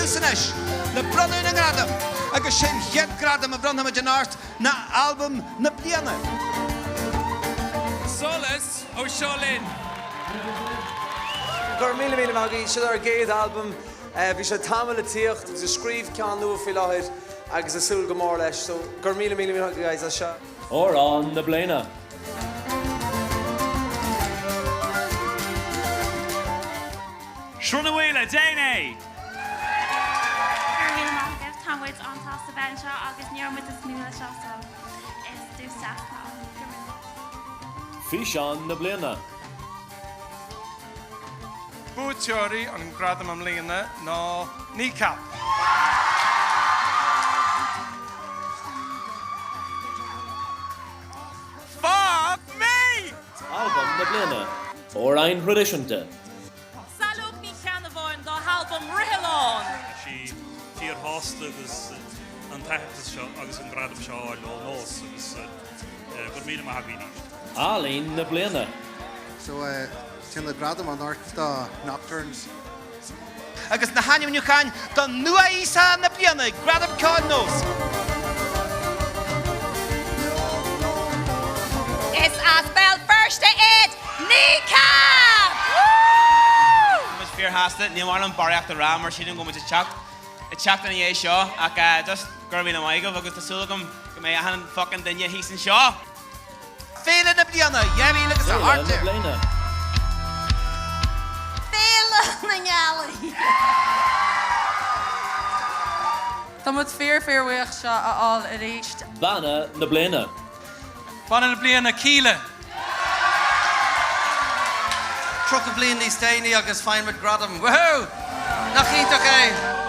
Sanis, na Banna na Gradaim, agus sin chead Gradaim a bronn hamid an art na Albam na Bliana. Solas ó Cheoil. Gur míle mágaí siad ar géad Albam, bhí sé tamil le teacht, agus a scríomh ceann nua fi láthir agus a súil go mór leis, so gur míle mágaí guys a seo. Órán na Bliana. Sruth Déan. Támuid antá sa bhain seo agus níormid is nua seo so is dúisteach tá. Físeán na Bliana. Buaiteoirí an Gradaim am Líonna ná KNEECAP. Fuck me! Albam na Bliana. Amhráin Thraidisiúnta. Saileog ní Cheannabháin dá Albam Roithleán. Sí tír hásta agus an teacht seo agus an Gradaim seo á nós agus gur míle mágaí. Ealaín na Bliana. So, tin le Gradaim an art da Nocturnes. Agus na hanim nuchain da Nuíosach na Bliana, Gradaim cáin nós. Is as bell first to it, KNEECAP! Mas fear hasta, ní bhhain an baracht a rá mar sin go muid teacht. I teacht an é seo ach just gur míle mágaí agus tasúlagam go mé ahan fucking duine hís an seo. Féile na Bliana, Gealaí agus a Féile art na Bliana. Féile na Gealaí. Tá muid fear-fearhuaach seo a all a réist. Banna na Bliana. Banna na Bliana Kíla. Truc a blian ní Staine agus fine with Gradaim. Woohoo! Nach chiach é.